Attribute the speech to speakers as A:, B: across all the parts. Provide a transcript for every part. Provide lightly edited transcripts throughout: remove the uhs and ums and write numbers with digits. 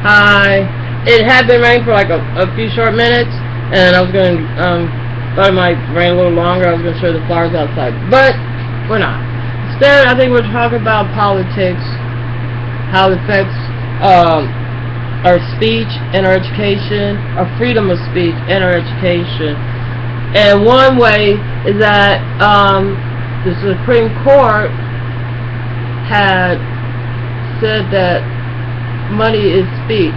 A: Hi. It had been raining for like a few short minutes, and I was going to, thought it might rain a little longer. I was going to show the flowers outside, but we're not. Instead, I think we're talking about politics, how it affects our speech and our education, our freedom of speech and our education. And one way is that the Supreme Court had said that money is speech,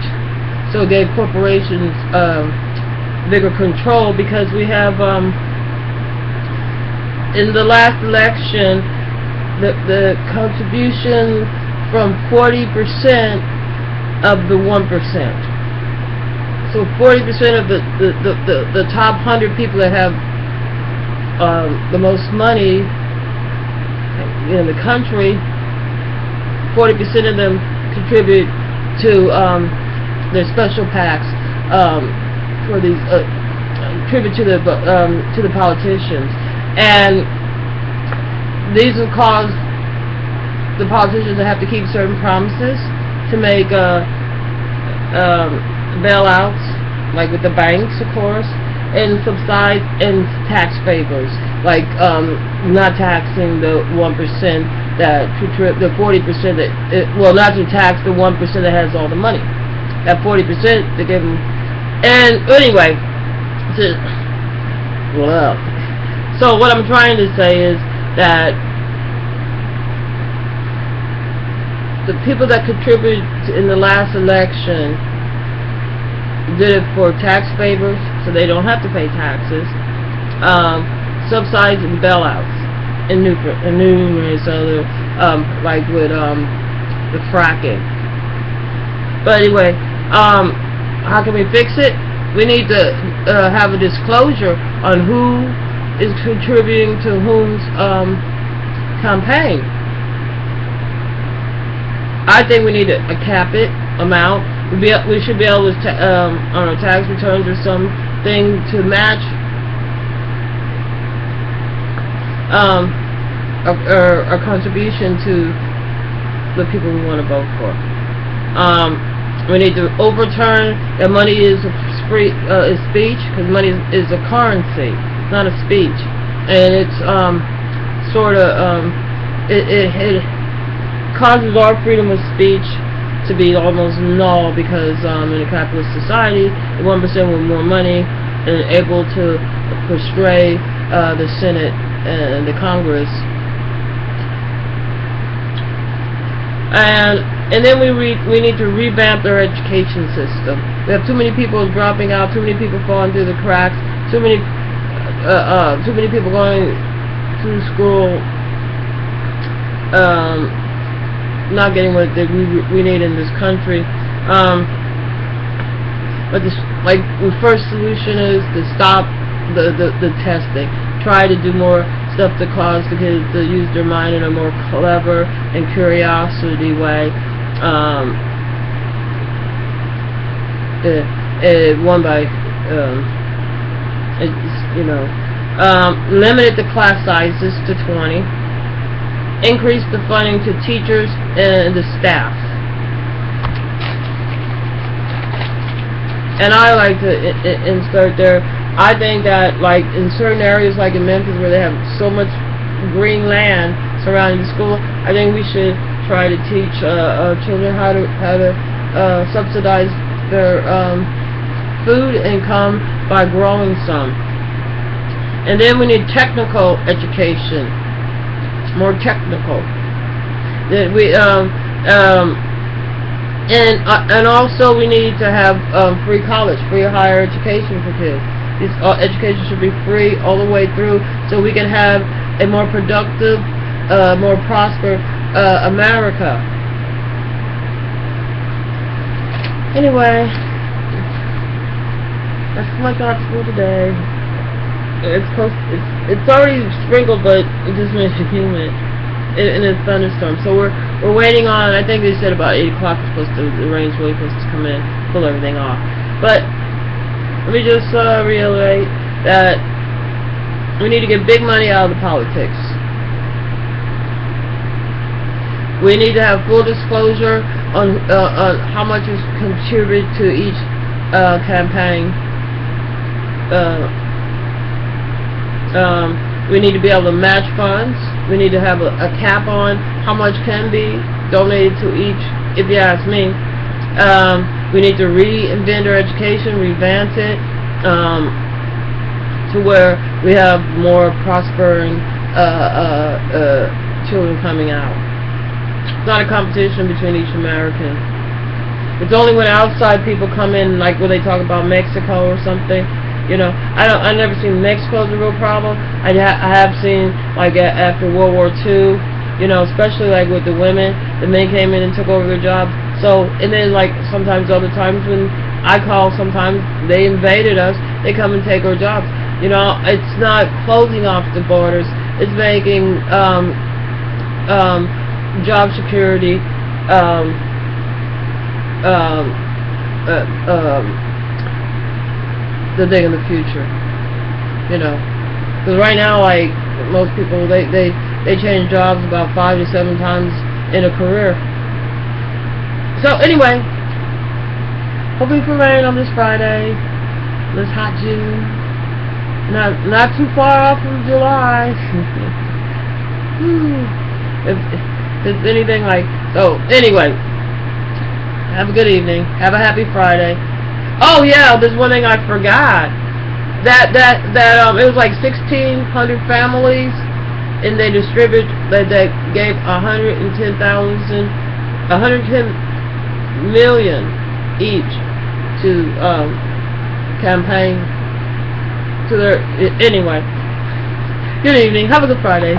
A: so it gave corporations bigger control, because we have in the last election the contribution from 40% of the 1%. So 40% of the top 100 people that have the most money in the country, 40% of them contribute to their special PACs for these contribute to the politicians, and these will cause the politicians to have to keep certain promises to make bailouts, like with the banks, of course, and subside and tax favors, like not taxing the 1% that the 40% that not to tax the 1% that has all the money. That 40% they give them. And anyway, so what I'm trying to say is that the people that contributed in the last election did it for tax favors, so they don't have to pay taxes, subsides and bailouts, and numerous other, like with the fracking. But anyway, how can we fix it? We need to have a disclosure on who is contributing to whom's campaign. I think we need to cap it amount. We should be able to on our tax returns or something to match our contribution to the people we want to vote for. We need to overturn that money is free is speech, because money is a currency, not a speech, and it's sort of it causes our freedom of speech to be almost null, because in a capitalist society, the 1% with more money and able to persuade the Senate and the Congress. And then we need to revamp our education system. We have too many people dropping out, too many people falling through the cracks, too many people going through school not getting what we need in this country. But the first solution is to stop the testing. Try to do more stuff to cause the kids to use their mind in a more clever and curiosity way. One by limited the class sizes to 20. Increase the funding to teachers and the staff. And I like to insert there, I think that like in certain areas like in Memphis where they have so much green land surrounding the school, I think we should try to teach children how to subsidize their food income by growing some. And then we need technical education, more technical. That we and also we need to have free college, free higher education for kids. This education should be free all the way through, so we can have a more productive, more prosperous America. Anyway, that's my thoughts for today. It's already sprinkled, but it just makes you humid in a thunderstorm. So we're waiting on. I think they said about 8 o'clock the rain's really supposed to come in, pull everything off. But let me just reiterate that we need to get big money out of the politics. We need to have full disclosure on how much is contributed to each campaign. We need to be able to match funds. We need to have a cap on how much can be donated to each, if you ask me. We need to reinvent our education, revamp it, to where we have more prospering children coming out. It's not a competition between each American. It's only when outside people come in, like when they talk about Mexico or something. You know, I never seen Mexico as a real problem. I have seen, like, after World War II, you know, especially like with the women, the men came in and took over their jobs. So, and then like sometimes other times when I call, sometimes they invaded us, they come and take our jobs. You know, it's not closing off the borders. It's making job security the thing in the future, you know, because right now, like most people, they change jobs about 5 to 7 times in a career. So anyway, hoping for rain on this Friday, this hot June, not too far off from July. if it's anything like so. Anyway, have a good evening. Have a happy Friday. Oh yeah, there's one thing I forgot. That it was like 1,600 families, and they gave 110 million each to campaign to their. Anyway, good evening. Have a good Friday.